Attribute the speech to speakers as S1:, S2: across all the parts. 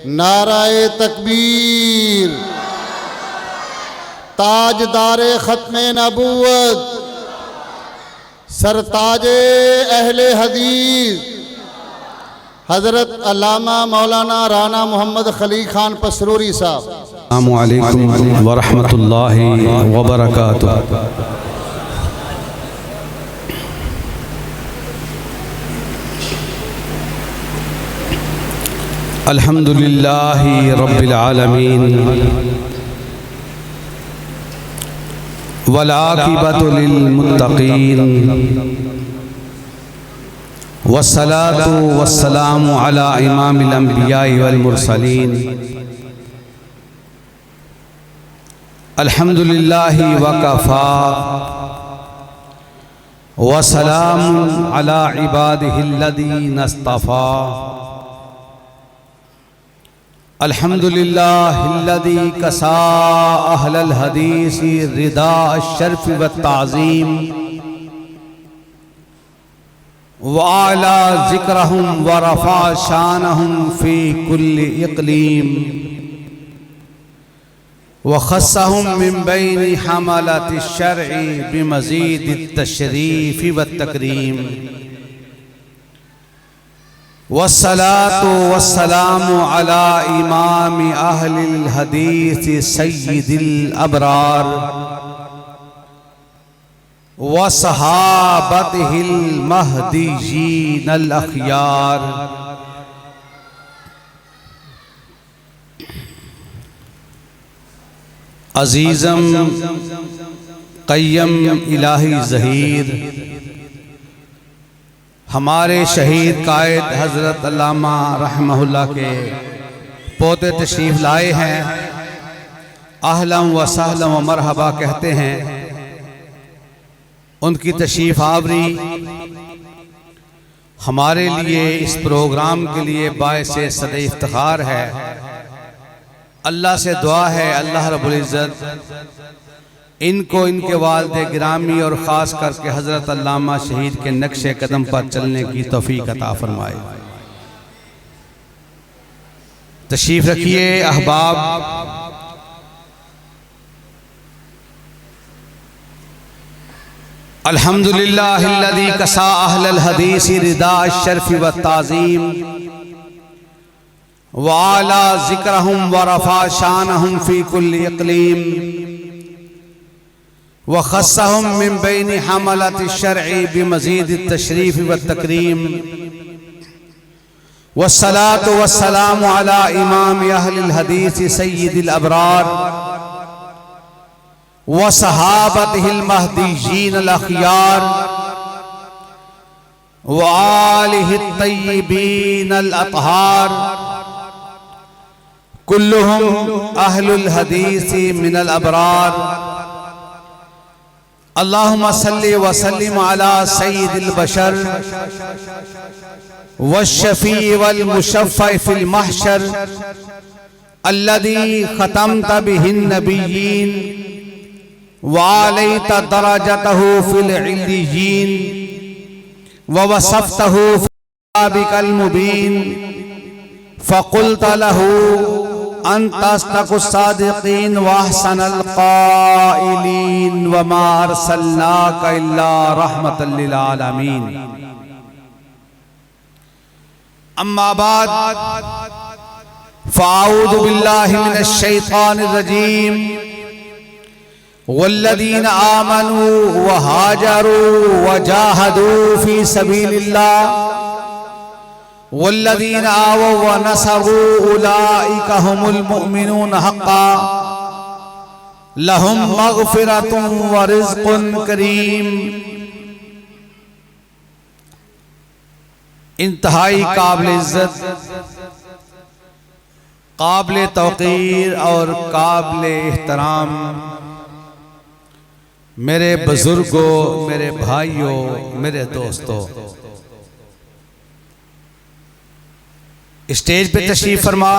S1: नाराए तकबीर। ताजदारे खत्मे नबूवत सरताजे अहले हदीस हज़रत अल्लामा मौलाना राना मोहम्मद खली खान पसरूरी साहब।
S2: अस्सलामु अलैकुम व रहमतुल्लाहि व बरकातुहू। अल्हम्दुलिल्लाहि रब्बिल आलमीन वल आक़िबतु लिल मुत्तक़ीन वस्सलातु वस्सलामु अला इमामिल अंबिया'i वल मुरसलीन। अल्हम्दुलिल्लाहि वकफ़ा वस्सलामुन अला इबादिहिल्लज़ीना इस्तफ़ा। अल्हम्दुलिल्लाहिल्लज़ी कसा अहलल हदीसी रिदा अश्शर्फ़ व ताज़ीम व आला ज़िक्रहुम व रफ़ा शानहुम फ़ी कुल्लि इक़लीम व ख़स्सहुम मिन बैनि हमलति शर्'i बिमज़ीदि तशरीफ़ व तकरीम। वस्सलातु वस्सलामु अला इमाम अहलिल हदीस सय्यिदिल अबरार व सहाबतिहिल महदीयीनल अख़यार। अज़ीज़म क़य्यम इलाही ज़हीर हमारे शहीद कायद हज़रत अल्लामा रहमहुल्लाह के पोते तशरीफ़ लाए हैं। अहलन व सहलन व मरहबा कहते हैं। उनकी तशरीफ़ आवरी हमारे लिए इस प्रोग्राम के लिए बाइसे सद इफ्तिखार है। अल्लाह से दुआ है अल्लाह रब्बुल इज़्ज़त इनको इनके वालिद गिरामी और ख़ास करके हज़रत अल्लामा शहीद के नक्शे कदम पर चलने की तौफ़ीक़ अता फ़रमाए। तशरीफ़ रखिए अहबाब। अल्हम्दुलिल्लाहिल्लज़ी कसा अहलल हदीसी रिदा अश्शर्फ़ व ताज़ीम व आला ज़िक्रहुम व रफ़ा शानहुम फ़ी कुल्लि इक़लीम व ख़स्सहुम मिन बैनि हमलति शर्'i बिमज़ीदि तशरीफ़ व तकरीम। वस्सलातु वस्सलामु अला इमाम अहलिल हदीस सय्यिदिल अबरार व सहाबतिहिल महदीयीनल अख़यार व आलिहित तय्यिबीनल अतहार कुल्लुहुम अहलुल हदीस मिनल अबरार। अल्लाहुम्मा सल्लि व सल्लिम अला सय्यिदिल बशर वश्शफ़ी वल मुशफ़्फ़अ फ़िल महशर अल्लज़ी ख़तमत बिहिन नबिय्यीन व आलैत दरजतहु फ़िल इल्लिय्यीन व वसफ़तहु फ़ी किताबिकल मुबीन फ़क़ुल्त लहू अंता अस्दक़ुस सादिक़ीन व अहसनल क़ाइलीन व मा अरसलनाका इल्ला रहमतल लिल आलमीन। अम्मा बाद फ़अऊज़ु बिल्लाहि मिनश शैतानिर रजीम। वल्लज़ीना आमनू व हाजरू व जाहदू फ़ी सबीलिल्लाह वल्लज़ीना आवौ व नसरू उलाइका हुमुल मुअमिनून हक़्क़ा लहुम मग़फ़िरतुन व रिज़्क़ुन करीम। इंतहाई काबिल इज़्ज़त, काबिल तौक़ीर और काबिल एहतराम मेरे बुजुर्गों, मेरे भाइयों, मेरे दोस्तों, स्टेज पे तशरीफ फरमा,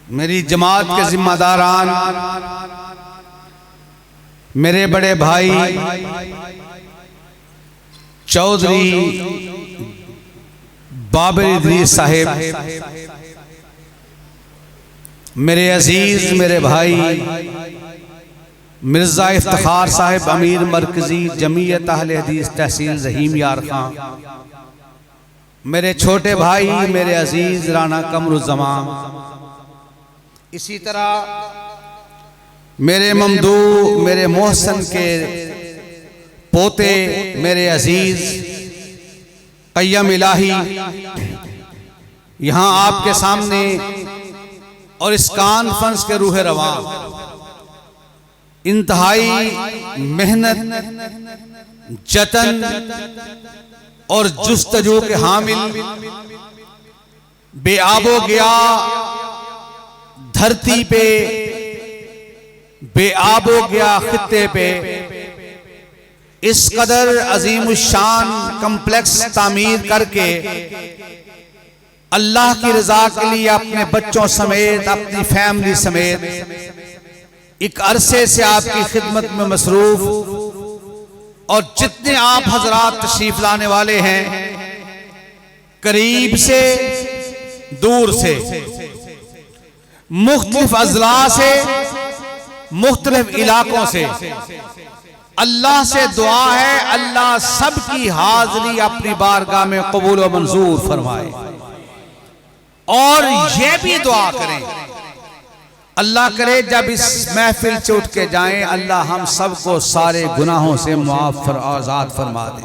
S2: मेरी जमात के जिम्मेदारान, मेरे बड़े भाई चौधरी बाबर इदरीस साहिब, मेरे अजीज मेरे भाई मिर्जा इफ्तिखार साहिब, अमीर मरकजी जमीयत अहले हदीस तहसील रहीम यार खां, मेरे छोटे भाई मेरे अजीज राना कमरुज़्ज़मान, इसी तरह मेरे ममदू मेरे मोहसन के पोते मेरे अजीज क़य्यम इलाही यहाँ आपके सामने और इस कॉन्फ्रेंस के रूह रवां इंतहाई मेहनत, जतन और जुस्तजू के हामिल, बेआबो गया धरती पे, बेआबो गया खित्ते पे इस कदर अजीमुशान कम्प्लेक्स तामीर करके अल्लाह की रजा के लिए अपने बच्चों समेत अपनी फैमिली समेत एक अरसे से आपकी खिदमत में मसरूफ, और जितने आप हजरात तशरीफ लाने वाले हैं करीब से दूर से, मुख्तलिफ अजला से, मुख्तलिफ इलाकों से, अल्लाह से दुआ है अल्लाह सबकी हाजिरी अपनी बारगाह में कबूल व मंजूर फरमाए। और ये भी दुआ करें अल्लाह करे जब इस महफिल से उठ के जाएं अल्लाह हम सबको सारे गुनाहों से मुआफ और आजाद फरमा दे।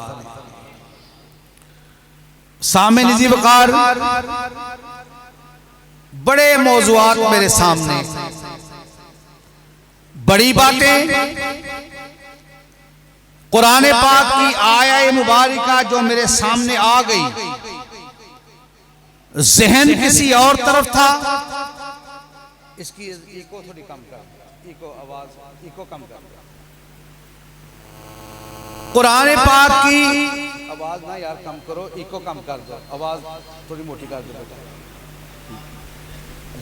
S2: सामने निजी वकार बड़े मौजुआत मेरे सामने, बड़ी बातें, कुरान पाक की आया मुबारका जो मेरे सामने आ गई, जहन किसी और तरफ था। इसकी इको थोड़ी कम कर, इको आवाज इको कम कर। कुरान पाक की आवाज ना यार कम करो, इको कम कर दो, आवाज थोड़ी मोटी कर दो बेटा,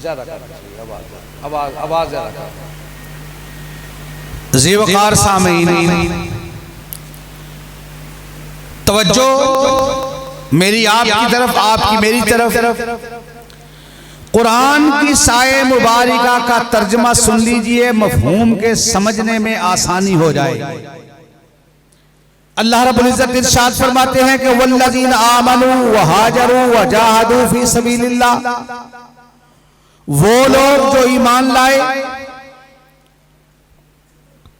S2: ज्यादा कर आवाज आवाज आवाज ज्यादा कर। ज़ीवकार सामीन तवज्जो मेरी आपकी तरफ, आपकी मेरी तरफ। कुरान की साए मुबारिका का तर्जमा सुन लीजिए, मफहूम के समझने में आसानी हो जाए। अल्लाह रब्बुल इज्जत इरशाद फरमाते हैं कि वल्लज़ीना आमनू व हाजरू व जाहदू फी सबीलिल्लाह, वो लोग जो ईमान लाए,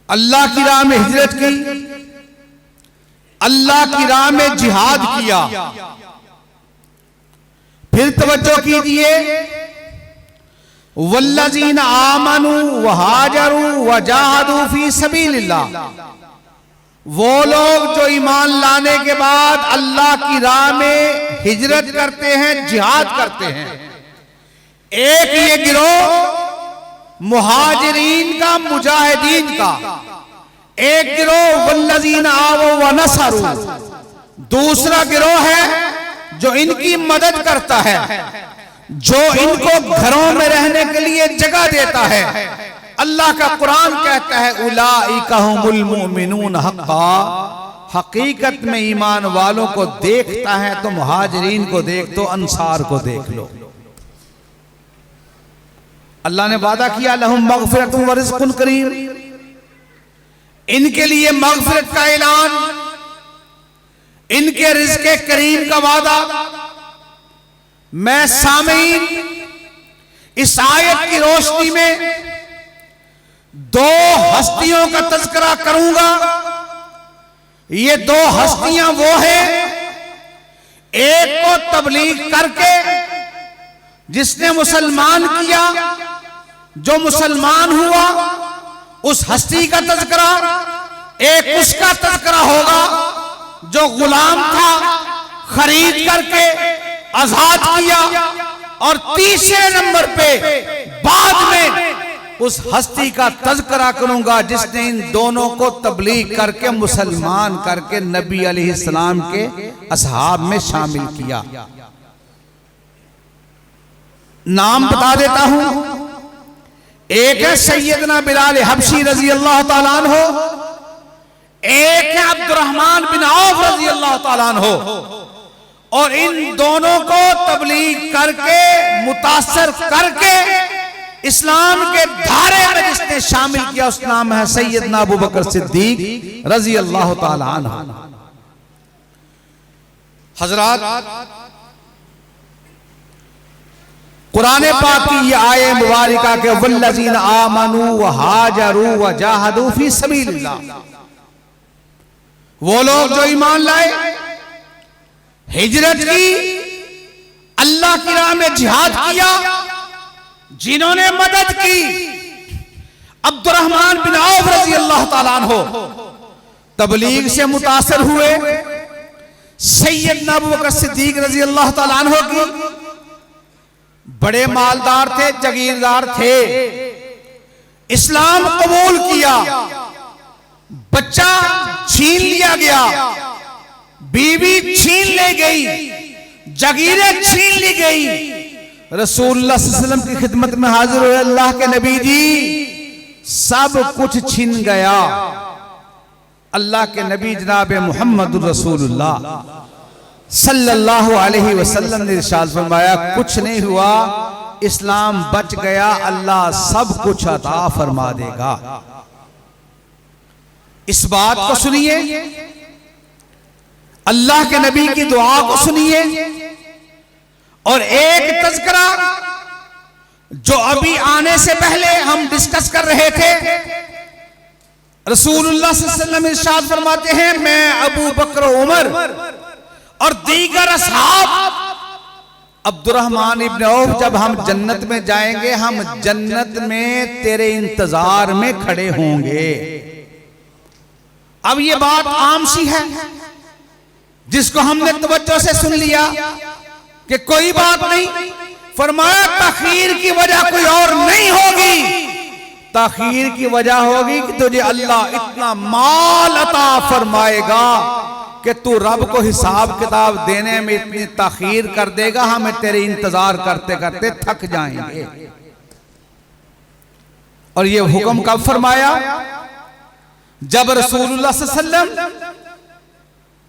S2: अल्लाह की राह में हिजरत की, अल्लाह की राह में जिहाद किया। फिर तवज्जो कीजिए, वल्लज़ीना आमनू व हाजरू व जाहदू फी सबीलिल्लाह, वो लोग जो ईमान लाने के बाद अल्लाह की राह में हिजरत करते हैं, जिहाद करते हैं। एक ये गिरोह मुहाजिरीन का, मुजाहिदीन का, एक गिरोह वल्लज़ीना आवो व नसरू, दूसरा गिरोह है जो इनकी मदद करता है, जो इनको घरों में रहने के लिए जगह देता है। अल्लाह का कुरान कहता है उलाइका हुमुल मुमिनून हक़्क़ा, हकीकत में ईमान वालों को देखता है तो मुहाजिरीन को देख, तो अंसार को देख लो। अल्लाह ने वादा किया लहुम मग़फ़िरतुन व रिज़्क़ुन करीम, इनके लिए मग़फ़िरत का ऐलान, इनके रिज़्क़े करीम का वादा। मैं सामीन इस आयत की रोशनी में दो हस्तियों का तज़किरा करूंगा। ये दो हस्तियां वो हैं, एक को तबलीग करके जिसने मुसलमान किया, जो मुसलमान हुआ उस हस्ती का तज़किरा, एक उसका तज़किरा होगा जो गुलाम था, खरीद करके आजाद किया, और तीसरे नंबर पे बाद में उस हस्ती का तज़किरा करूंगा जिसने इन दोनों को तबलीग करके मुसलमान करके नबी अलैहिस्सलाम के असहाब में शामिल किया। नाम बता देता हूं, एक है सैयदना बिलाल हबशी रजी अल्लाह ताला अन्हो, एक है अब्दुर्रहमान बिन औफ रजी अल्लाह ताला अन्हो, और इन दोनों को तबलीग करके मुतासर करके इस्लाम के धारे में जिसने शामिल किया उसका नाम है सैयदना अबू बकर सिद्दीक रजी अल्लाह ताला अन्हु। हजरात, कुरान पाक की ये आये मुबारका के वल्लज़ीना आमनू व हाजरू व जाहदू फी सबीलिल्लाह, वो लोग जो ईमान लाए, हिजरत की, अल्लाह की राह में जिहाद किया, जिन्होंने मदद की। अब्दुर्रहमान बिन औफ रजी अल्लाह ताला अन्हु तबलीग से मुतासर हुए, सैयदना अबू बकर सिद्दीक रजी अल्लाह ताला अन्हु की बड़े मालदार थे, जागीरदार थे, इस्लाम कबूल किया, बच्चा छीन लिया गया, बीवी छीन ले गई, जागीरें छीन ली गई। रसूलुल्लाह सल्लल्लाहु अलैहि वसल्लम की खिदमत में हाजिर हुए, अल्लाह के नबी जी सब कुछ छिन गया। अल्लाह के नबी जनाब मुहम्मद रसूलुल्लाह सल्लल्लाहु अलैहि वसल्लम ने इरशाद फरमाया, कुछ नहीं हुआ, इस्लाम बच गया, अल्लाह सब कुछ अता फरमा देगा। इस बात को सुनिए, अल्लाह के नबी की दुआ को सुनिए, और एक तज़किरा जो अभी आने से पहले हम डिस्कस कर रहे थे। रसूलुल्लाह सल्लल्लाहु अलैहि वसल्लम इरशाद फरमाते हैं, मैं अबू बकर, उमर और दीगर असहाब, अब्दुर्रहमान इब्न औफ, जब हम जन्नत में जाएंगे, हम जन्नत में तेरे इंतजार में खड़े होंगे। अब ये बात आम सी है जिसको हमने तवज्जो से सुन लिया कि कोई बात नहीं, फरमाया ताखीर की वजह कोई और नहीं होगी, ताखीर की वजह होगी कि तुझे अल्लाह इतना माल अता फरमाएगा कि तू रब को हिसाब किताब देने में इतनी ताखीर कर देगा, हमें तेरे इंतजार करते करते थक जाएंगे। और ये हुक्म कब फरमाया? जब रसूलुल्लाह सल्लल्लाहु अलैहि वसल्लम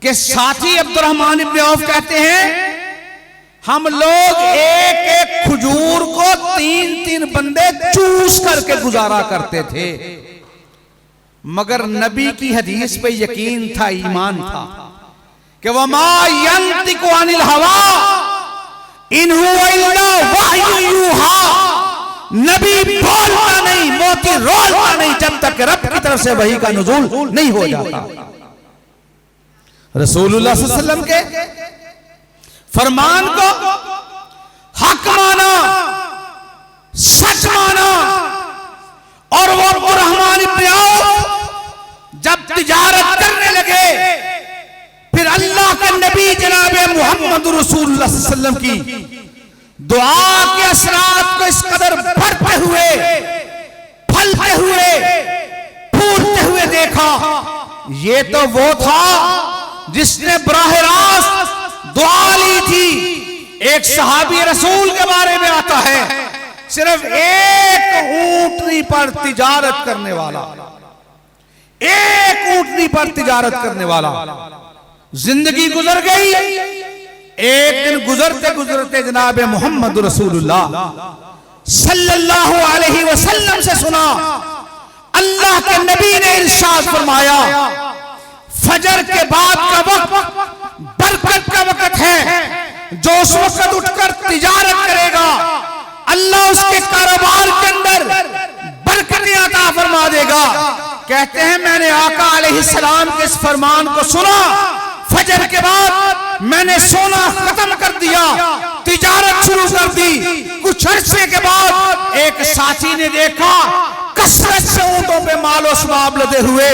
S2: के साथी अब्दुर्रहमान इब्न औफ कहते हैं, हम लोग एक एक खजूर को 3-3 बंदे चूस करके गुजारा करते थे, मगर नबी की हदीस पे यकीन था, ईमान था कि वमा यंतिकु अनिल हवा इन हुवा इल्ला वह्यु यूहा, नबी बोलता नहीं, मोती रोलता नहीं जब तक रब की तरफ से वही का नुज़ूल नहीं हो जाता। रसूलुल्लाह सल्लल्लाहु अलैहि वसल्लम के फरमान को हक माना, सच माना, और वो अब्दुर्रहमान इब्न औफ जब तिजारत करने लगे, फिर अल्लाह के नबी जनाब मुहम्मद रसूलुल्लाह सल्लल्लाहु अलैहि वसल्लम की दुआ के असरात को इस कदर बढ़ते हुए, फलते हुए, फूलते हुए देखा। ये तो वो था जिसने बराह रास्त दुआ ली थी। एक सहाबी रसूल के बारे में आता है, सिर्फ एक ऊंटनी पर तिजारत करने वाला, एक ऊंटनी पर तिजारत करने वाला, जिंदगी गुजर गई। एक दिन गुजरते गुजरते जनाब मोहम्मद रसूलुल्लाह सल्लल्लाहु अलैहि वसल्लम से सुना, अल्लाह के नबी ने इरशाद फरमाया, फजर के बाद का वक्त बरकत का वक्त है, जो उस वक्त उठकर तिजारत करेगा अल्लाह उसके कारोबार के अंदर बरकतें अता फरमा देगा। कहते हैं मैंने आका अलैहिस्सलाम के इस फरमान को सुना, फजर के बाद मैंने सोना खत्म कर दिया, तिजारत शुरू कर दी। कुछ अरसे के बाद एक साथी ने देखा कसरत से ऊंटों पे माल शबाब लदे हुए,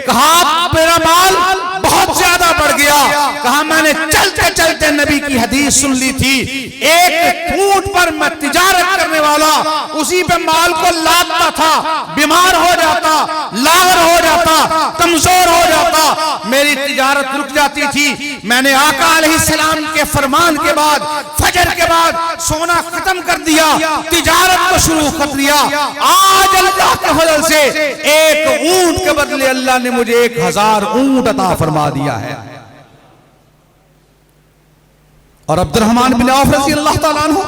S2: कहा मेरा माल बहुत ज्यादा बढ़ गया। कहा मैंने चलते चलते नबी की हदीस सुन ली थी, एक ऊंट पर मैं तिजारत करने वाला उसी पे माल को लादता था, बीमार हो जाता, लावर हो जाता, कमजोर हो जाता, मेरी तिजारत रुक जाती थी। मैंने आका अलैहिस्सलाम के फरमान के बाद फजर के बाद सोना खत्म कर दिया, तिजारत को शुरू कर दिया। आज अल्लाह के फजल से एक ऊंट के बदले अल्लाह ने मुझे 1000 ऊंट अता फरमा दिया है। और अब्दुर्रहमान बिन औफ रज़ी अल्लाह ताला अन्हु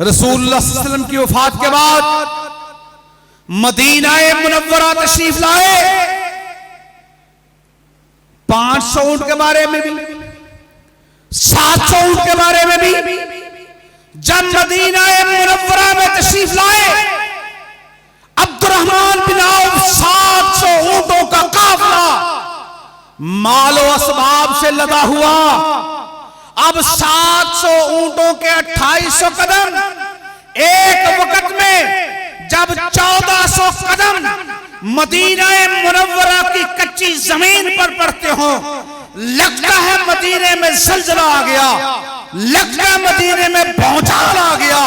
S2: रसूलुल्लाह सल्लल्लाहु अलैहि वसल्लम की वफात के बाद मदीना मुनव्वरा तशरीफ लाए। 500 ऊंट के बारे में भी, 700 ऊंट के बारे में भी जब मदीना मुनव्वरा में तशरीफ लाए, अब्दुर्रहमान बिन औफ 700 ऊंटों का काफिला मालो असबाब से लदा हुआ। अब 700 ऊंटों के 2800 कदम एक वक्त में जब 1400 कदम मदीना मुनव्वरा की कच्ची जमीन पर पड़ते हो, लगता है मदीने में जलजला आ गया, लगता है मदीने में भौचाल आ गया,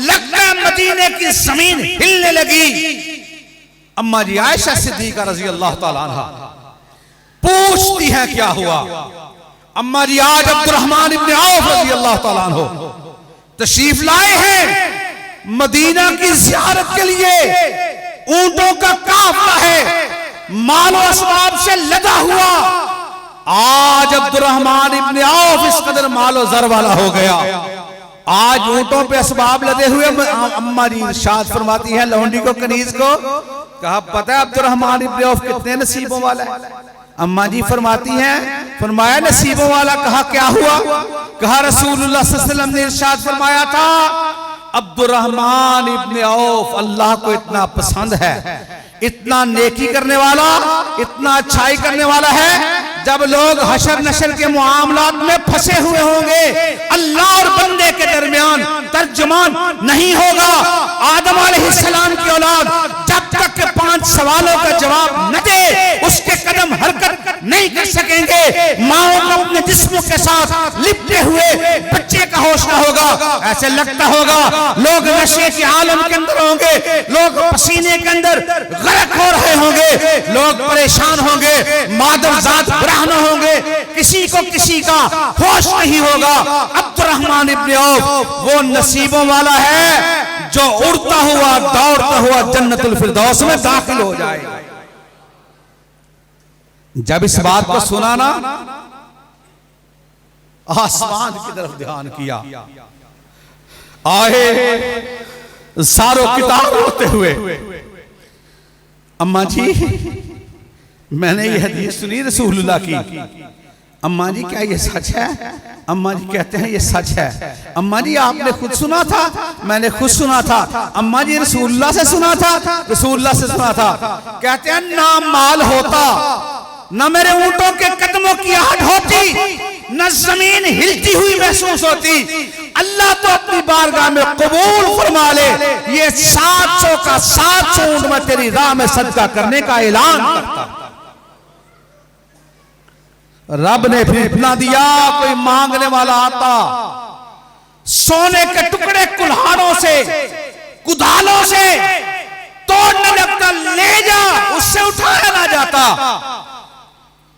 S2: लगता है मदीने की जमीन हिलने लगी। अम्मा जी आयशा सिद्दीका रज़ी अल्लाह ताला अन्हा पूछती हैं क्या हुआ। अम्मा जी आज अब्दुर्रहमान इब्न औफ रज़ी अल्लाह ताला अन्हु तशरीफ लाए हैं मदीना की ज़ियारत के लिए। ऊंटों का काफिला है, मालो असबाब से लदा हुआ। आज अब्दुर्रहमान इब्न औफ इस कदर मालो ज़र वाला हो गया, आज ऊंटों पे असबाब लदे हुए। अम्मा जी इरशाद फरमाती है लौंडी को, कनीज को, कहा पता है अब्दुर्रहमान इब्न औफ कितने नसीबों वाला है। अम्मा जी फरमाती हैं, फरमाया नसीबों वाला। कहा क्या हुआ? कहा रसूलुल्लाह सल्लल्लाहु अलैहि वसल्लम ने इरशाद फरमाया था अब्दुर्रहमान इब्न औफ अल्लाह को इतना पसंद है, इतना नेकी करने वाला, इतना अच्छाई करने वाला है, जब लोग हशर नशर के मामलात में फंसे हुए होंगे, अल्लाह और बंदे के दरमियान तर्जुमान नहीं होगा। आदम अलैहिस्सलाम की औलाद जब तक के 5 सवालों का जवाब न दे उसके कदम हरकत नहीं कर सकेंगे। माओ को अपने जिस्म के साथ लिपटे हुए बच्चे का होश न होगा। ऐसे लगता होगा लोग नशे के आलम के अंदर होंगे, लोग पसीने के अंदर गर्क हो रहे होंगे, लोग परेशान होंगे, मादक जात ब्राह्मण होंगे, किसी को किसी का होश नहीं होगा। अब्दुर्रहमान इब्न औफ वो नसीबों वाला है जो उड़ता हुआ दौड़ता हुआ जन्नतुल फिरदौस में दाखिल हो जाए। जब इस बात को सुना ना, आसमान की तरफ ध्यान किया, आए सारों किताब रोते हुए। अम्मा जी मैंने ये हदीस सुनी रसूलुल्लाह की। अम्मा जी क्या ये सच है? अम्मा जी कहते हैं ये सच है। अम्मा जी आपने खुद सुना था? मैंने खुद सुना था। अम्मा जी रसूलुल्लाह से सुना था? रसूलुल्लाह से सुना था। कहते हैं ना माल होता, न मेरे ऊंटों के कदमों की आहट होती, न जमीन हिलती हुई महसूस होती। अल्लाह तो अपनी बारगाह में कबूल फरमा ले, ये 700 का 700 ऊंट में तेरी राह में सदका करने का ऐलान करता। रब ने फिर इतना दिया, कोई मांगने वाला आता, सोने के टुकड़े कुल्हाड़ों से कुदालों से तोड़ने लगता, ले जा, उससे उठाया ना जाता।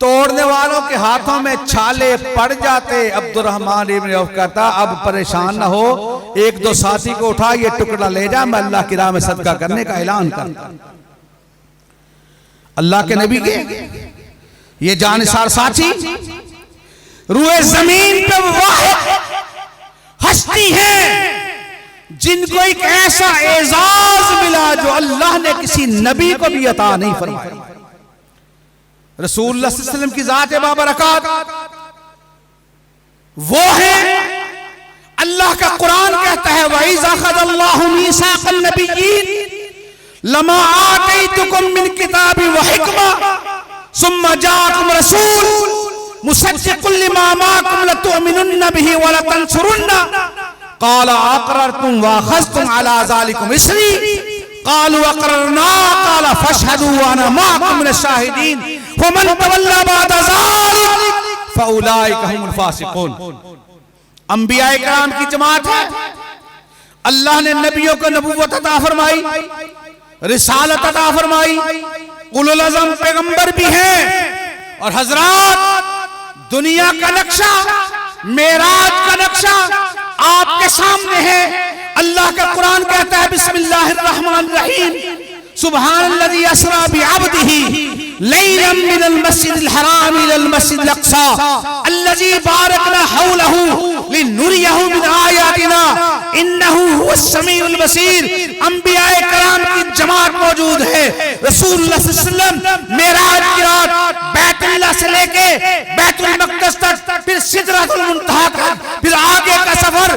S2: तोड़ने वालों के हाथों में छाले पड़ जाते। अब्दुर्रहमान इब्न औफ कहता अब परेशान ना हो, 1-2 साथी को उठा, ये टुकड़ा ले जा, मैं अल्लाह की राह में सदका करने का ऐलान करता। अल्लाह के नबी के ये जानिसार साथी रूए जमीन पे वाहिद हस्ती है जिनको एक ऐसा एजाज मिला जो अल्लाह ने किसी नबी को भी अता नहीं फरमाया। रसूलुल्लाह सल्लल्लाहु अलैहि वसल्लम की जात बाबरकत वो है। अल्लाह का कुरान कहता है वइज़ अख़ज़ल्लाहु मीसाक़न नबिय्यीन लमा आतैतुकुम मिन किताबि व हिकमा सुम्मा जाअकुम रसूल मुसद्दिक़ुन लिमा माअकुम लतु'मिनुन्न बिही व लतंसुरुन्ना क़ाला अक़ररतुम व अख़ज़्तुम अला ज़ालिकुम इसरी क़ालू अक़ररना क़ाला फ़अशहदू व अना माअकुम मिनश शाहिदीन फ़मन तवल्ला बअद ज़ालिक फ़उलाइका हुमुल फ़ासिक़ून। अंबिया इकराम की जमात है। अल्लाह ने नबियों को नबूवत अता फरमाई, रिसालत अता फरमाई, उलुल अज़म पैगंबर भी हैं। और हजरात दुनिया का नक्शा, मेराज का नक्शा आपके सामने है। अल्लाह का कुरान कहता है बिस्मिल्लाहिर्रहमानिर्रहीम सुब्हानल्लज़ी अस्रा बिअब्दिही लैलन मिनल मस्जिदिल हराम इलल मस्जिदिल अक्सा अल्लज़ी बारकना हौलहू लिनुरियहू मिन आयातिना इन्नहू हुवस समीउल बसीर। अंबियाए कराम की जमात मौजूद है। रसूलुल्लाह सल्लल्लाहु अलैहि वसल्लम मेराज की रात बैतुल्लाह से लेके बैतुल मक़दस तक, फिर सिदरतुल मुंतहा तक, फिर आगे का सफर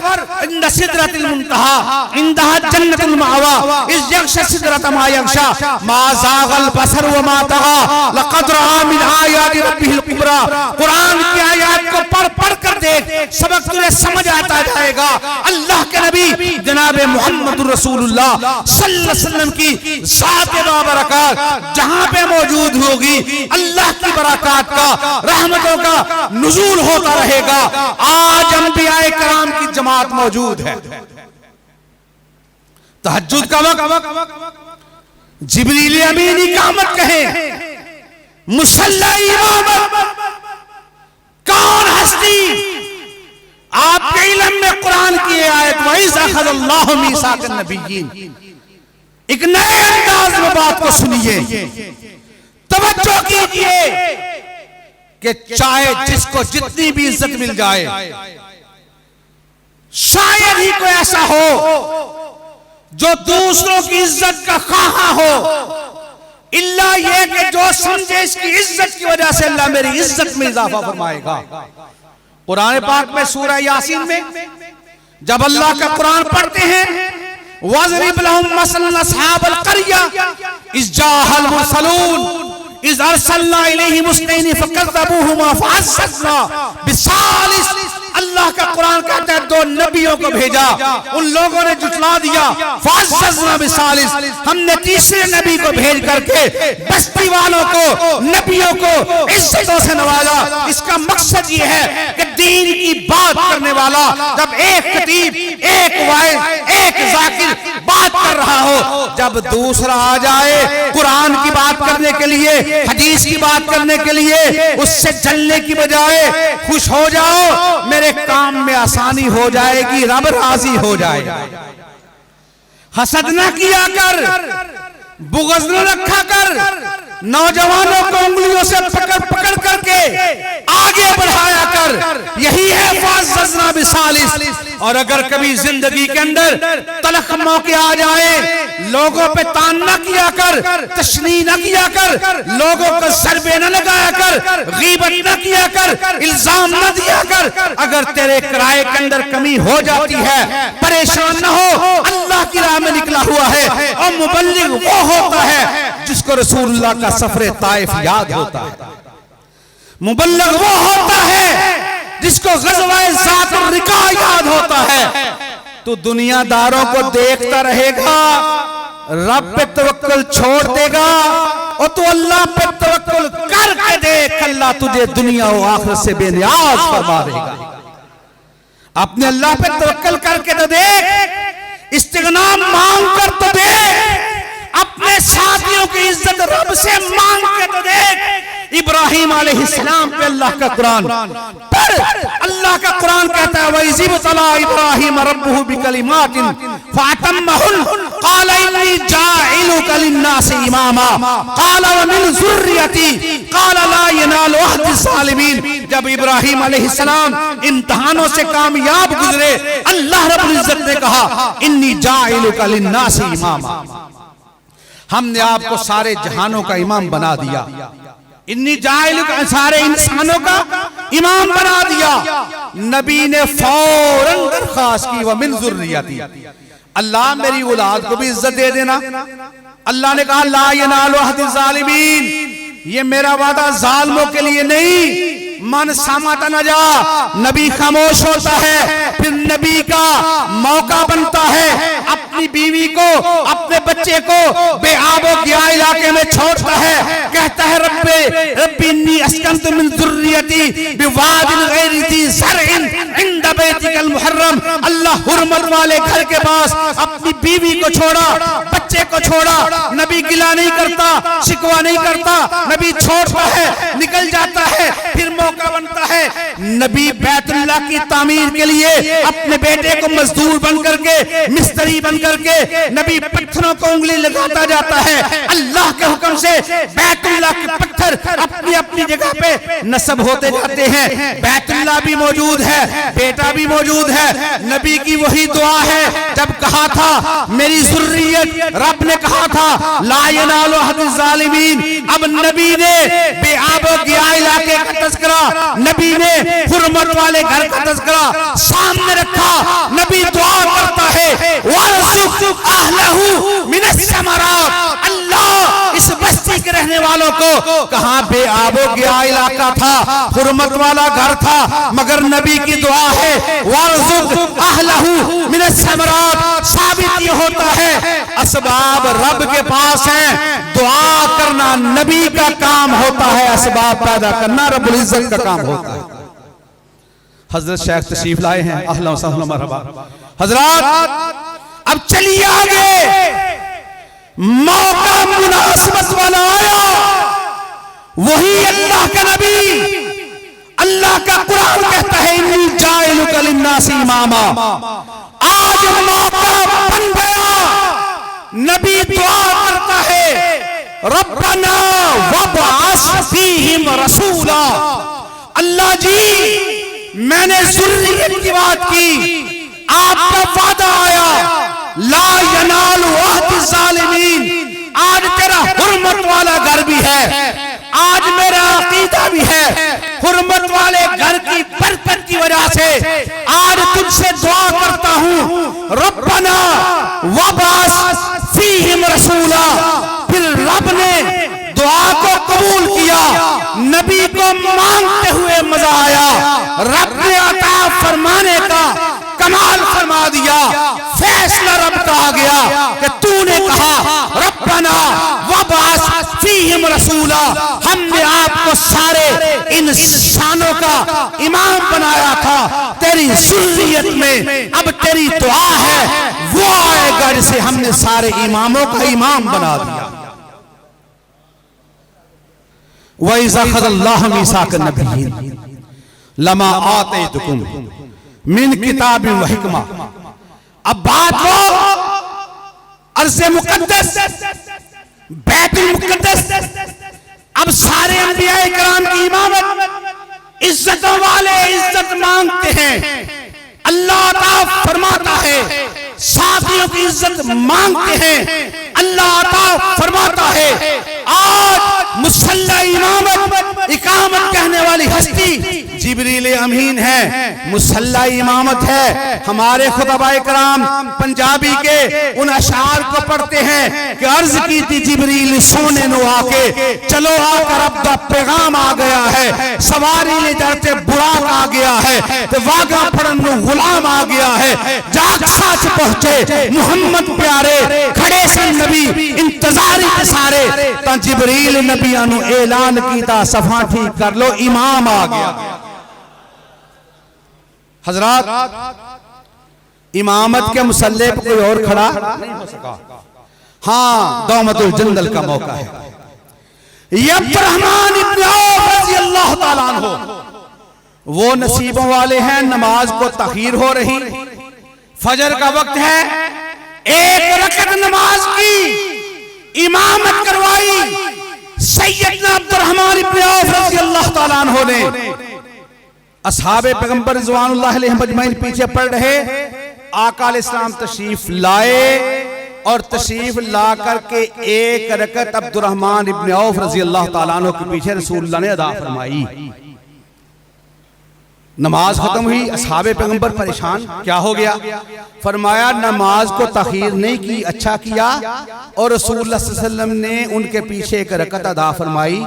S2: इंद सिदरतुल मुंतहा इंदहा जन्नतुल मावा इस यग़शा सिदरत मा यग़शा मा ज़ाग़ल बसर व मा तग़ा लक़द रआ मिन आयाति रब्बिहिल कुबरा। कुरान की आयत को पढ़ पढ़ कर देख, सबक तुझे समझ आता जाएगा। अल्लाह के नबी जनाब मुहम्मदुर रसूलुल्लाह सल्लल्लाहु अलैहि वसल्लम की ज़ात बाबरकत जहां पे मौजूद होगी, अल्लाह की बरकत का, रहमतों का नुज़ूल होता रहेगा। आज अंबियाए कराम की जमात मौजूद है। तहज्जुद का वक्त जिब्रील अमीन इकामत कहे, मुसल्ला इमामत, कौन हस्ती आपके इल्म में कुरान की आयत वइज़ अख़ज़ल्लाहु मीसाक़न नबिय्यीन, एक नए अंदाज में बात को सुनिए, तवज्जो कीजिए कि चाहे जिसको जितनी भी इज्जत मिल जाए, शायद ही कोई ऐसा हो जो दूसरों की इज्जत का ख़्वाह हो, इल्ला ये कि जो समझे इसकी इज्जत की वजह से अल्लाह मेरी इज्जत में इजाफा फरमाएगा। कुरान पाक में सूरह यासीन में जब अल्लाह का कुरान पढ़ते हैं, वज़रिब लहुम मसलन अस्हाबल क़रया इज़ जाअल मुरसलून इज़ अरसलना इलैहिम मुस्नैनि फ़कज़्ज़बूहुमा फ़अज़्ज़ज़ना बिसालिस। अल्लाह का कुरान कहता है दो नबियों को भेजा, उन लोगों ने जुटला दिया, फ़अज़्ज़ज़ना बिसालिस, हमने तीसरे नबी को भेज करके बस्ती वालों को, नबियों को इज्जतों से नवाजा। इसका मकसद ये है कि दीन की बात करने वाला जब एक खतीब, एक वाइज, एक ज़ाकिर बात कर रहा हो, जब दूसरा आ जाए कुरान की बात करने के लिए, हदीस की बात करने के लिए, उससे जलने की बजाय खुश हो जाओ, मेरे काम में आसानी हो जाएगी, रब राजी हो जाएगा। हसद न किया कर, बुग़्ज़ न रखा कर, नौजवानों को उंगलियों से पकड़ पकड़ करके आगे बढ़ाया कर, यही है फ़अज़्ज़ज़ना बिसालिस। और अगर कभी जिंदगी के अंदर तलख मौके आ जाए, लोगों पे तान न किया कर, तशनी न किया कर, लोगों को ज़रबे न लगाया कर, गीबत न किया कर, इल्जाम न दिया कर। अगर तेरे किराए के अंदर कमी हो जाती है, परेशान न हो, अल्लाह की राह में निकला हुआ है। और मुबल्लिग वो होता है जिसको रसूलुल्लाह का सफरे ताइफ याद होता है। मुबल्लिग वो होता है जिसको ग़ज़वाए ज़ातुर रिक़ा याद होता है। तो दुनियादारों को देखता रहेगा, रब पे तवक्कुल छोड़ देगा, और तू अल्लाह पे तवक्कुल करके देख, अल्लाह तुझे दुनिया और आखिरत से बेनियाज फरमा देगा। अपने अल्लाह पे तवक्कुल करके तो देख, इस्तिग़ना मांग कर तो देख, अपने साथियों की इज्जत रब से मांग के तो देख। इब्राहिम अलैहिस्सलाम पे अल्लाह का कुरान पर अल्लाह का कुरान कहता है, वइज़ तला इब्राहिम रब्बुहु बिकलिमातिन फ़अतम्महुन क़ाल इन्नी जाइलुका लिन्नासि इमामा क़ाल व मिन ज़ुर्रियती क़ाल ला यनालु अहदि ज़ालिमीन। जब इब्राहिम अलैहिस्सलाम इम्तिहानों से कामयाब गुजरे, अल्लाह रब्बुल इज्जत ने कहा इन्नी जाइलुका लिन्नासि इमामा, हमने आपको सारे जहानों का इमाम बना दिया। इन्नी जाइल सारे इंसानों का इमाम बना दिया। नबी ने फौरन दरख्वास्त की, व मिन ज़ुर्रियती, अल्लाह मेरी औलाद को भी इज्जत दे देना। अल्लाह ने कहा ला यनालु अहदि ज़ालिमीन, ये मेरा वादा जालिमों के लिए नहीं। मन सामाता न जा, नबी खामोश होता है, फिर नबी का मौका बनता है, अपनी बीवी को, अपने बच्चे को बेआबो किया इलाके में छोड़ता है, कहता है रब्बी इन्नी अस्कनतु मिन ज़ुर्रियती बिवादिन गैरि ज़ी ज़रइन इंद बैतिकल मुहर्रम। अल्लाह हुर्मत वाले घर के पास अपनी बीवी को छोड़ा, बच्चे को छोड़ा, नबी गिला नहीं करता, शिकवा नहीं करता, नबी छोड़ता है, निकल जाता है, फिर मौका बनता है नबी बैतुल्लाह की तामीर के लिए अपने बेटे को मजदूर बन करके, मिस्त्री बन करके नबी पत्थरों को उंगली लगाता जाता है। अल्लाह के हुक्म से बैतुल्लाह के पत्थर अपनी अपनी जगह पे नस्ब होते जाते हैं। बैतुल्लाह भी मौजूद है, बेटा भी मौजूद है। नबी की वही दुआ है जब कहा था मेरी ज़ुर्रियत, रब ने कहा था ला यनालु अहदिज़ ज़ालिमीन। अब नबी ने बेआबो गिया इलाके का तज़किरा, नबी ने हुर्मत वाले घर का तज़किरा सामने रखा। नबी दुआ करता है वरज़ुक़ अहलहू मिनस समरात, अल्लाह इस बस्ती के रहने वालों को, कहां बेआबो गिया इलाका था, हुर्मत वाला घर था, मगर नबी की दुआ है वरज़ुक़ अहलहू मिनस समरात। साबित ये होता है असबाब रब के पास हैं, दुआ करना नबी का काम होता है, असबाब पैदा करना रब्बुल इज्जत का काम होता है। हजरत शेख तशरीफ लाए हैं, अहला व सहला मरहबा। हजरत अब चलिए आगे, मौका मुनासिबत वाला आया, वही अल्लाह का नबी, अल्लाह का कुरान कहता है इन्नी जाइलुका लिन्नासी इमामा। आज मौका बन गया, नबी दुआ करता है रब्बना वबअस फीहिम रसूला। अल्लाह जी मैंने ज़ुर्रियत की बात की, आपका वादा आया ला यनालु अहदिज़ ज़ालिमीन। आज तेरा हुर्मत वाला घर भी है, आज मेरा अकीदा भी है, हुर्मत वाले घर की बरकत की वजह से आज तुझसे दुआ करता हूं रब्बना वबअस फीहिम रसूला। फिर रब ने दुआ को कबूल किया, नबी को मांगते हुए मजा आया, रब ने अता फरमाने का कमाल फरमा दिया। फैसला रब का आ गया कि तूने कहा रब्बना वबअस फीहिम रसूला, हमने आपको सारे इंसानों का इमाम बनाया था, तेरी ज़ुर्रियत में अब तेरी दुआ है वो आएगा जिसे हमने सारे इमामों का इमाम बना दिया। वइज़ा अख़ज़ल्लाहु मीसाक़न नबिय्यीन लमा आतैतुकुम मिन किताबिन व हिकमा। अब बात वो अर्ज़े मुक़द्दस, बैतुल मुक़द्दस, अब सारे अंबिया इकराम की इमामत, इज्जतों वाले इज्जत मांगते हैं, अल्लाह अता फरमाता है, साथियों की इज्जत मांगते हैं, अल्लाह अता फरमाता है। आज मुसल्ला इमामत इकामत कहने वाली हस्ती जिब्रील अमीन है, मुसल्ला इमामत है। हमारे खुतबाए कराम पंजाबी के उन अशार को पढ़ते हैं कि अर्ज की थी जिब्रील सोने नो आके, चलो आकर अब दा पैगाम आ गया है, सवारी ले जाते बुराक आ गया है, तो वागा फड़न गुलाम आ गया है, जाग साच पहुंचे मुहम्मद प्यारे, खड़े सन नबी इंतजारी के सारे, ता जिब्रील नबियां नु ऐलान कीता सफा ठीक कर लो इमाम आ गया। हजरात इमामत के मुसल्ले पर कोई और खड़ा नहीं हो सका। हाँ, दौमतुल जंदल का मौका है। ये अब्दुर्रहमान इब्न औफ रज़ी अल्लाह ताला अन्हु वो नसीबों वाले हैं, नमाज को तखीर हो रही, फजर का वक्त है, एक रकत नमाज की इमामत करवाई सैयदना अब्दुर्रहमान इब्न औफ रज़ी अल्लाह ताला अन्हु ने। असहाबे पैगंबर रिज़वानुल्लाह अलैहिम अजमईन पीछे पड़ रहे, आका अलैहिस्सलाम तशरीफ लाए और तशरीफ ला करके एक रकत अब्दुर्रहमान इब्न औफ रज़ी अल्लाह ताला अन्हु के पीछे रसूलुल्लाह ने अदा फरमाई। नमाज खत्म हुई, असहाबे पैगंबर परेशान, क्या हो गया? फरमाया नमाज को तखीर नहीं की, अच्छा किया, और रसूलुल्लाह सल्लल्लाहु अलैहि वसल्लम ने उनके पीछे एक रकत अदा फरमाई।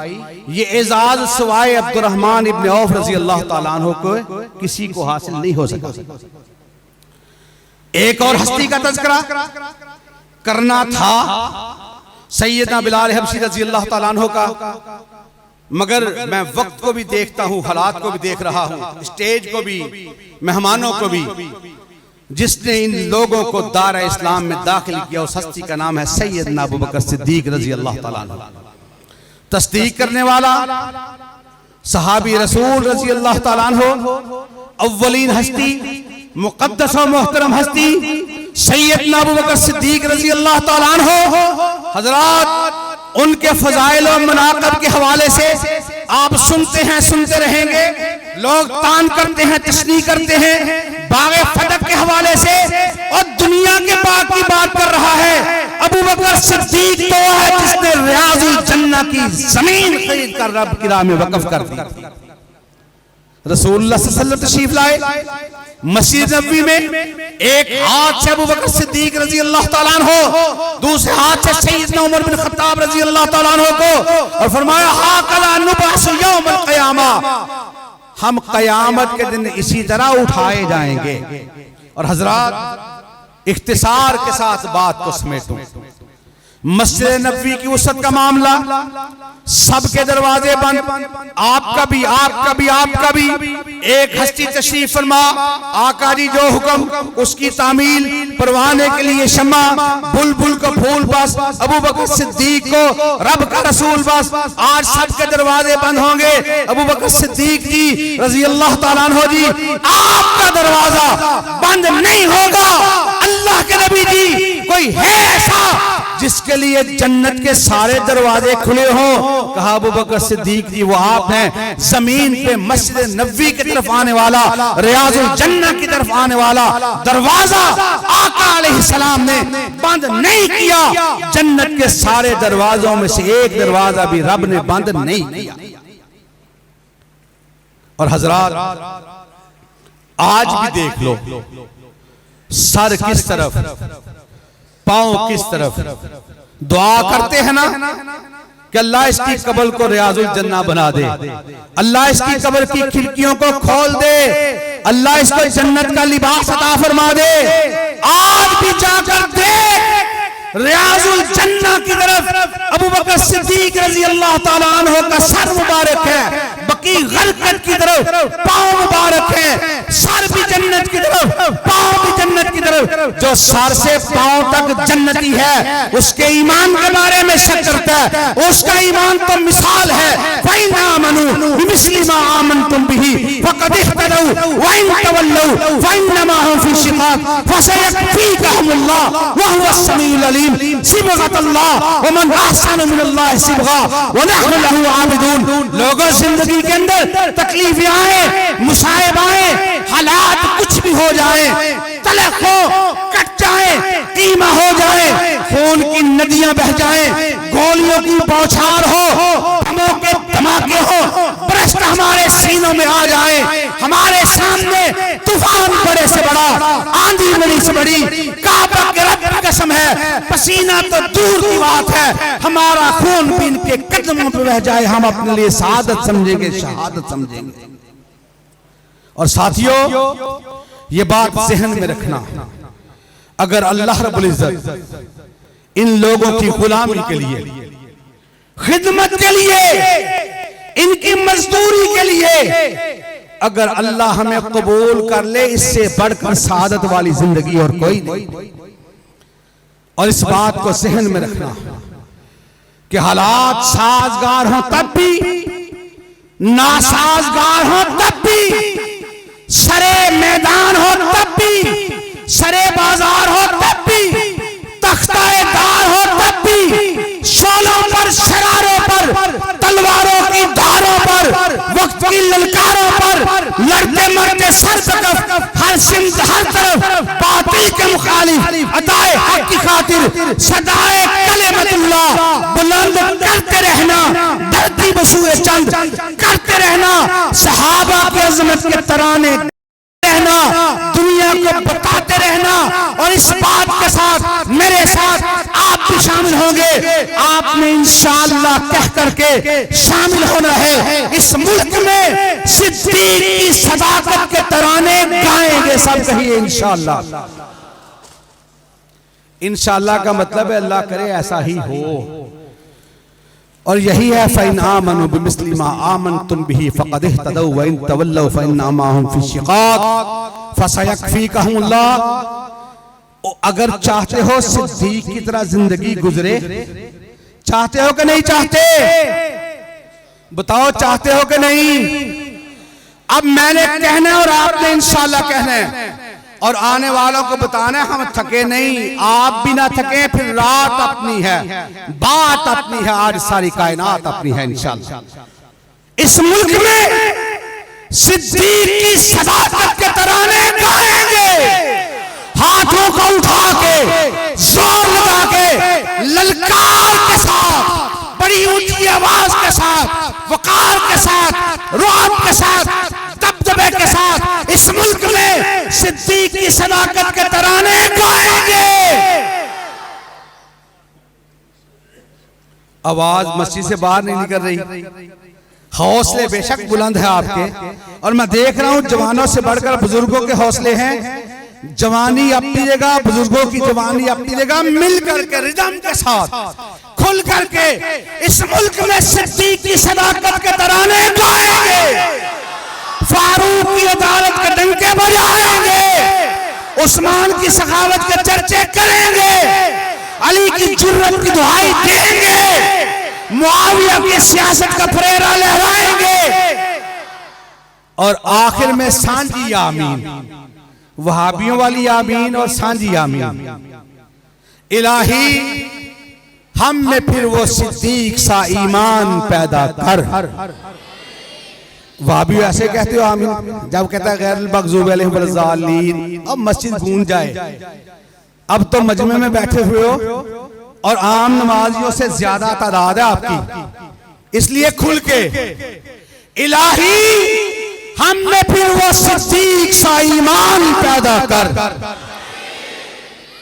S2: ये एजाज सिवाय अब्दुर्रहमान इब्न औफ रज़ी अल्लाह ताला अन्हु को किसी को हासिल नहीं हो सका। एक और हस्ती का तज़किरा करना था, सैयदना बिलाल हबशी रज़ी अल्लाह ताला अन्हु का, मगर मैं वक्त को भी देखता हूं, हालात को भी देख रहा हूं, स्टेज को भी, मेहमानों को भी। जिसने इन लोगों को दारा इस्लाम में दाखिल किया, उस हस्ती का नाम है सैयदना अबू बकर सिद्दीक रजी अल्लाह तआला अन्हु। तस्दीक करने वाला सहाबी रसूल रजी अल्लाह तआला अन्हु, अव्वलीन हस्ती, मुक़द्दस और मोहतरम हस्ती सैयदना अबू बकर सिद्दीक रजी अल्लाह तआला अन्हु। हजरात, उनके फजाइल और मनाक़िब के हवाले से आप सुनते हैं, सुनते रहेंगे। लोग तान करते हैं, तशनीह करते हैं बाग़े फदक के हवाले से, और दुनिया के बाग की बात कर रहा है। अबू बकर सिद्दीक तो है जिसने रियाज़ुल जन्नह की जमीन खरीद कर रब की राह में वक़्फ़ कर दी। रसूलुल्लाह सल्लल्लाहु अलैहि वसल्लम तशरीफ लाए मस्जिद नबवी में, एक हाथ से अबू बकर सिद्दीक रजी अल्लाह तआला अन्हु, दूसरे हाथ से सैयदना उमर बिन खत्ताब रजी अल्लाह तआला अन्हु को, और फरमाया हाकज़ा नुबअसु यौमल क़ियामा, हम क़यामत के दिन इसी तरह उठाए जाएंगे। और हजरात, इख्तिसार के साथ बात को समेटूं, मस्जिद नबवी की वसअत का मामला, सबके दरवाजे बंद, आपका भी, आपका भी, आपका भी। एक हस्ती तशरीफ फरमा, आका जी जो हुक्म उसकी तामील, परवाने के लिए शम्मा, बुलबुल को फूल बस, अबू बकर सिद्दीक को रब का रसूल बस। आज सबके दरवाजे बंद होंगे, अबू बकर सिद्दीक जी रजी अल्लाह तआला अन्हु जी, आपका दरवाजा बंद नहीं होगा। अल्लाह के नबी जी, कोई है ऐसा जिसके लिए जन्नत के सारे दरवाजे खुले हों? कहा अबू बकर सिद्दीक जी वो आप हैं, जमीन पे मस्जिद नबवी की तरफ आने वाला, रियाजुल जन्नह की तरफ आने वाला दरवाजा आका अलैहिस्सलाम ने बंद नहीं किया। जन्नत के सारे दरवाजों में से एक दरवाजा भी रब ने बंद नहीं किया। और हजरात, आज भी देख लो, सर किस तरफ, पांव किस तरफ, दुआ करते हैं ना कि अल्लाह इसकी कब्र को रियाजुल जन्नह बना दे, अल्लाह इसकी कब्र की खिड़कियों को खोल दे, अल्लाह इसको जन्नत का लिबास अता फरमा दे। आज भी जाकर देख, रियाजुल जन्नह की तरफ अबू बकर सिद्दीक रजी अल्लाह तआला अन्हु का सर मुबारक है, बकी गलकत की तरफ पांव मुबारक है, सर भी जन्नत की तरफ, पांव भी जन्नत की तरफ। जो सर से पांव तक जन्नती है, उसके ईमान के बारे में शक करता है, उसका ईमान तो मिसाल है, फ़इन आमनू बिमिस्लि मा आमनतुम बिही फ़क़द इह्तदौ व इन तवल्लौ फ़इन्नमा हुम फ़ी शिक़ाक़ फ़सयक्फ़ीकहुमुल्लाह व हुवस समीउल अलीम। सिबग़तल्लाह व मन अहसनु मिनल्लाहि सिबग़ा व नहनु लहू आबिदून। लोगों, जिंदगी के अंदर तकलीफें आए, मुसाइब आए, हालात कुछ भी हो जाए, तलख हो, कट जाए, कीमा हो जाए, खून की नदियां बह जाए, गोलियों की बौछार हो, बमों के धमाके हो, बरसत हमारे सीनों में आ जाए, हमारे सामने तूफान बड़े से बड़ा, आंधी बड़ी से बड़ी, काबा के रब की कसम है, पसीना तो दूर की बात है, हमारा खून भी इनके कदमों पे बह जाए, हम अपने लिए शहादत समझेंगे, शहादत समझेंगे। और साथियों, ये बात ज़हन में रखना, अगर अल्लाह रब्बुल इज्जत इन लोगों की गुलामी के लिए, खिदमत के लिए, इनकी मजदूरी के लिए अगर अल्लाह हमें कबूल कर ले, इससे बढ़कर शहादत वाली जिंदगी और कोई नहीं। और इस बात को ज़हन में रखना कि हालात साजगार हों तब भी, नासाजगार हों तब भी, सरे मैदान हो तब भी, सरे बाजार हो तब भी, तख्ताए दार हो तब भी, शोलों पर, शरारों पर, तलवारों की धारों पर, वक्त की ललकारों पर, लड़ते मरते सर सकफ, हर सिमत हर तरफ बातिल के मुखालिफ अदाए हक की खातिर सदाए कलिमतुल्लाह बुलंद करते रहना, धरती बसूए चंद करते रहना, सहाबा की अजमत के तराने रहना, दुनिया को बताते रहना। और इस बात के साथ मेरे साथ आप भी शामिल होंगे, आपने इंशाअल्लाह कह करके शामिल होना है। इस मुल्क में सिद्दीक की सदाकत के तराने गाएंगे, सब कहिए इंशाअल्लाह। इंशाअल्लाह का मतलब है अल्लाह करे ऐसा ही हो। और यही है फ़इन आमनु बिमिस्लि मा आमनतुम बिही फ़क़द इह्तदौ व इन तवल्लौ फ़इन्नमा माहुम फ़ी शिक़ाक़ फ़सयकफ़ीकहुमुल्लाह। अगर चाहते हो सिद्दीक की तरह जिंदगी गुजरे, चाहते हो कि नहीं चाहते? बताओ, चाहते हो कि नहीं? अब मैंने कहना है और आपने इंशाअल्लाह कहना है और आने वालों को बताना है हम थके नहीं, आप भी ना थके। फिर रात अपनी है, बात अपनी है, आज सारी कायनात अपनी है इंशाअल्लाह। इस मुल्क में सिद्दीक की सदाकत के तराने गाएंगे, हाथों को उठा के, जोर लगा के, ललकार के साथ, बड़ी ऊंची आवाज के साथ, वकार के साथ, रुआब के साथ, दबदबे के साथ इस मुल्क में सिद्दीक की सदाकत के तराने गाएंगे। आवाज मस्जिद से बाहर नहीं निकल रही, हौसले बेशक बुलंद है आपके, और मैं देख रहा हूं जवानों से बढ़कर बुजुर्गों के हौसले हैं। जवानी अपनी जगह, बुजुर्गों की जवानी अपनी जगह, मिल करके रिदम के साथ खुल करके इस मुल्क में सिद्दीक की सदाकत के तराने गाएंगे, फारूक की अदालत के डंके बजाएंगे, उस्मान की सखावत के चर्चे करेंगे, अली की जुर्रत की दुहाई देंगे, मुआविया की सियासत का फरेरा लहराएंगे, और आखिर में सांझी आमीन, वहाबियों वाली आमीन और सांझी आमीन। इलाही हम में फिर वो सिद्दीक सा ईमान पैदा कर। वहाबी ऐसे कहते हो आमीन, जब कहता है गैरुल मग़ज़ूबि अलैहिम वलज़ालिन, अब मस्जिद गूंज जाए। अब तो मजमे में बैठे हुए हो और आम नमाजियों से ज्यादा तादाद है आपकी, इसलिए खुल के इलाही हम में फिर वो सिद्दीक सा ईमान पैदा कर।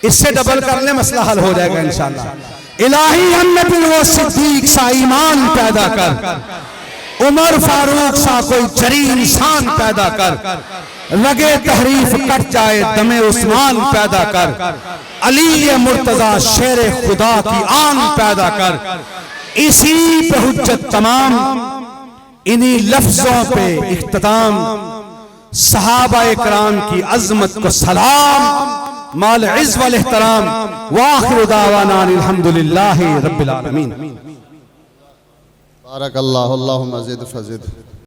S2: इससे डबल कर ले, मसला हल हो जाएगा इंशाअल्लाह। इलाही हम में फिर वो सिद्दीक सा ईमान पैदा कर, उमर फारूक सा कोई जरी इंसान पैदा कर, लगे तहरीफ कट जाए दमे उस्मान पैदा कर, अली मुर्तजा शेर खुदा की आन पैदा कर। इसी पे हुज्जत तमाम, इन्हीं लफ्जों पे इख्तिताम, सहाबा इकराम की अजमत को सलाम, माल इज़्ज़ वल एहतराम, व आखिरु दावाना अल्हम्दुलिल्लाहि रब्बिल आलमीन।
S1: बारक अल्लाहु, अल्लाहुम्मा ज़िद फज़िद।